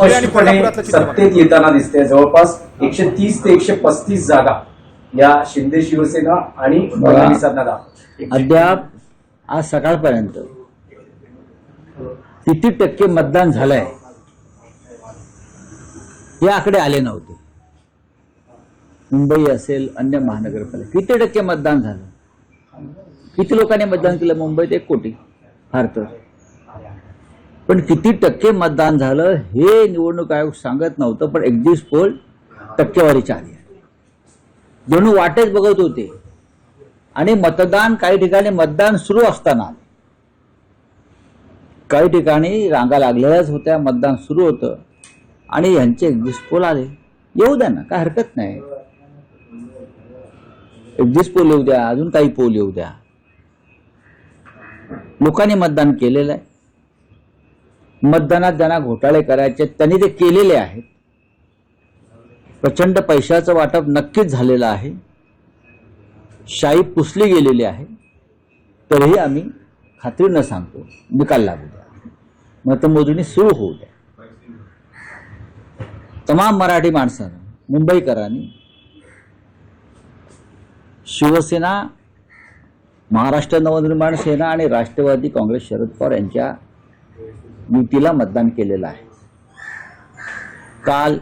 स्पष्टपणे सत्तेत येताना दिसते. जवळपास 130 ते 135 जागा या शिंदे शिवसेना आणि फडणवीसांना दाखल. अद्याप आज सकाळपर्यंत किती टक्के मतदान झालंय हे आकडे आले नव्हते. मुंबई असेल, अन्य महानगरपालिका किती टक्के मतदान झालं, किती लोकांनी मतदान केलं मुंबईत? 1 कोटी फार तर. पण किती टक्के मतदान झालं हे निवडणूक आयोग सांगत नव्हतं. पण एक्झिट पोल टक्केवारीच्या आली आहे. जणू वाटेच बघत होते. आणि मतदान काही ठिकाणी मतदान सुरू असताना, काही ठिकाणी रांगा लागलेल्याच होत्या, मतदान सुरू होतं आणि यांचे एक्झिट पोल आले. येऊ द्या ना, काय हरकत नाही. एक्झिट पोल येऊ द्या, अजून काही पोल येऊ द्या. लोकांनी मतदान केलेलं आहे. मतदानात ज्यांना घोटाळे करायचे त्यांनी ते केलेले आहेत. प्रचंड पैशाचं वाटप नक्कीच झालेलं आहे. शाई पुसली गेलेली आहे. तरीही आम्ही खात्रीनं सांगतो, निकाल लागू द्या, मतमोजणी सुरू होऊ द्या. तमाम मराठी माणसानं, मुंबईकरांनी शिवसेना, महाराष्ट्र नवनिर्माण सेना आणि राष्ट्रवादी काँग्रेस शरद पवार यांच्या युतीला मतदान केलेलं आहे. काल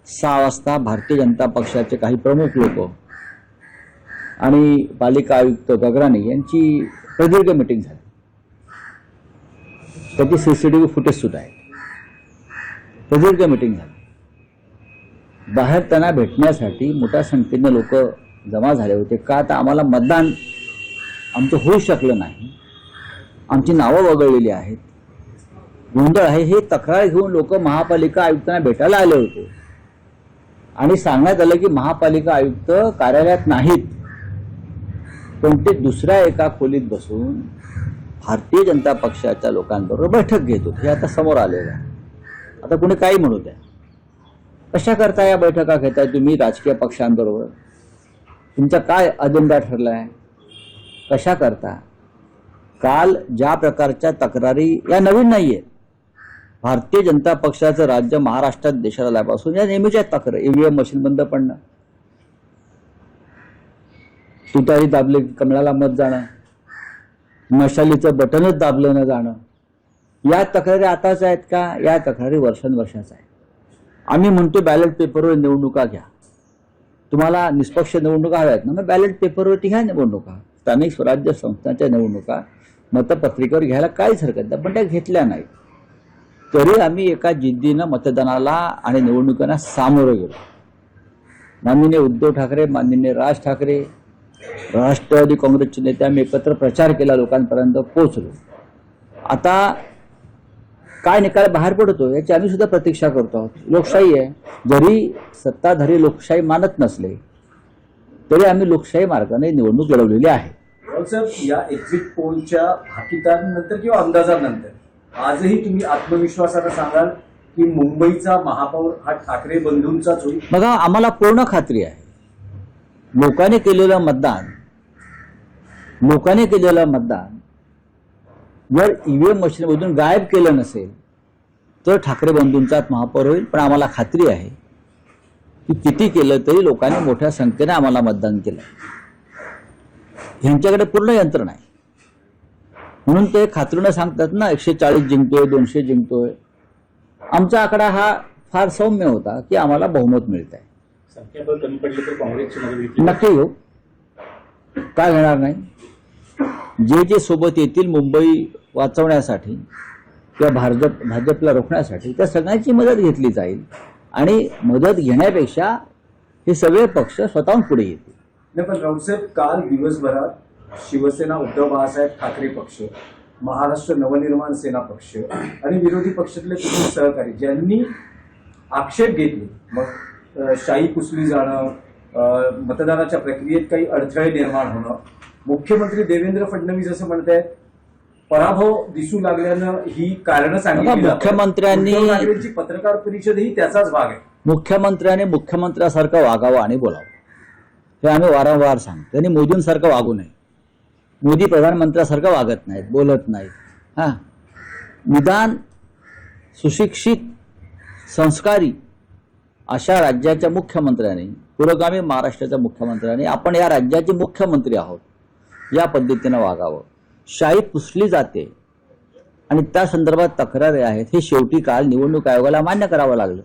6 वाजता भारतीय जनता पक्षाचे काही प्रमुख लोक आणि पालिका आयुक्त गगराणी यांची प्रदीर्घ मीटिंग झाली. त्याची सीसीटीव्ही फुटेज सुद्धा आहे. प्रदीर्घ मीटिंग झाली. बाहेर त्यांना भेटण्यासाठी मोठ्या संख्येने लोक जमा झाले होते. का तर आम्हाला मतदान आमचं होऊ शकलं नाही, आमची नावं वगळलेली आहेत, गोंधळ आहे, हे तक्रार घेऊन लोक महापालिका आयुक्तांना भेटायला आले होते. आणि सांगण्यात आलं की महापालिका आयुक्त कार्यालयात नाहीत, पण ते दुसऱ्या एका खोलीत बसून भारतीय जनता पक्षाच्या लोकांबरोबर बैठक घेत होते. हे आता समोर आलेलं आहे. आता कोणी काही म्हणू द्या, कशा करता या बैठका घेताय तुम्ही राजकीय पक्षांबरोबर? तुमचा काय अजेंडा ठरलाय? कशा करता? काल ज्या प्रकारच्या तक्रारी या नवीन नाहीये. भारतीय जनता पक्षाचं राज्य महाराष्ट्रात देशाला आल्यापासून या नेहमीच्या तक्रारी, ईव्हीएम मशीन बंद पडणं, तुतारी दाबले कमळाला मत जाणं, मशालीचं बटनच दाबलं न जाणं, या तक्रारी आताच आहेत का? या तक्रारी वर्षानुवर्षाच आहेत. आम्ही म्हणतो बॅलेट पेपरवर निवडणुका घ्या. तुम्हाला निष्पक्ष निवडणुका हव्यात ना, मग बॅलेट पेपरवरती घ्या निवडणुका. स्थानिक स्वराज्य संस्थांच्या निवडणुका मतपत्रिकेवर घ्यायला काहीच हरकत नाही, पण त्या घेतल्या नाहीत. तरी आम्ही एका जिद्दीनं मतदानाला आणि निवडणुकांना सामोरं गेलो. माननीय उद्धव ठाकरे, माननीय राज ठाकरे, राष्ट्रवादी काँग्रेसचे नेते आम्ही एकत्र प्रचार केला, लोकांपर्यंत पोहोचलो. आता काय निकाल बाहेर पडतो याची आम्ही सुद्धा प्रतीक्षा करतो आहोत. लोकशाही आहे. जरी सत्ताधारी लोकशाही मानत नसले तरी आम्ही लोकशाही मार्गाने निवडणूक लढवलेली आहे. साहेब, या एक्झिट पोलच्या भाकितानंतर किंवा अंदाजानंतर आजही तुम्ही आत्मविश्वासानं सांगाल की मुंबईचा महापौर हा ठाकरे बंधूंचाच होईल? बघा, आम्हाला पूर्ण खात्री आहे. लोकांनी केलेलं मतदान जर ईव्हीएम मशीनमधून गायब केलं नसेल तर ठाकरे बंधूंचाच महापौर होईल. पण आम्हाला खात्री आहे की किती केलं तरी लोकांनी मोठ्या संख्येने आम्हाला मतदान केलं. ह्यांच्याकडे पूर्ण यंत्रणा आहे. म्हणून ते खात्रीनं सांगतात ना, 140 जिंकतोय, 200 जिंकतोय. आमचा आकडा हा फार सौम्य होता की आम्हाला बहुमत मिळत आहे. संख्याबळ कमी पडले तर काँग्रेसची नक्की येऊ, काय घेणार नाही. जे सोबत येतील मुंबई वाचवण्यासाठी किंवा भाजपला रोखण्यासाठी, त्या सगळ्यांची मदत घेतली जाईल. आणि मदत घेण्यापेक्षा हे सगळे पक्ष स्वतःहून पुढे येतील. नाही, पण राऊतसाहेब, काल दिवसभरात शिवसेना, उद्धव बाळासाहेब ठाकरे पक्ष, महाराष्ट्र नवनिर्माण सेना पक्ष आणि विरोधी पक्षातले तुम्ही सहकारी ज्यांनी आक्षेप घेतले, मग शाई पुसली जाणं, मतदानाच्या प्रक्रियेत काही अडथळे निर्माण होणं, मुख्यमंत्री देवेंद्र फडणवीस असं म्हणतायत पराभव दिसू लागल्यानं ही कारणं सांगितली. मुख्यमंत्र्यांची पत्रकार परिषदही त्याचाच भाग आहे. मुख्यमंत्र्यांनी मुख्यमंत्र्यासारखं वागावं आणि बोलावं, हे आम्ही वारंवार सांगतो. त्यांनी मोदींसारखं वागू नये. मोदी प्रधानमंत्र्यासारखं वागत नाहीत, बोलत नाहीत. निदान सुशिक्षित, संस्कारी अशा राज्याच्या मुख्यमंत्र्यांनी, पुरोगामी महाराष्ट्राच्या मुख्यमंत्र्यांनी आपण या राज्याचे मुख्यमंत्री आहोत या पद्धतीनं वागावं. शाही पुसली जाते आणि त्या संदर्भात तक्रारी आहेत हे शेवटी काल निवडणूक आयोगाला मान्य करावं लागलं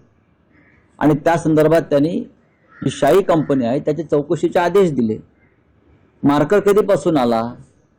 आणि त्या संदर्भात त्यांनी जी शाही कंपनी आहे त्याच्या चौकशीचे आदेश दिले. मार्कर कधीपासून आला?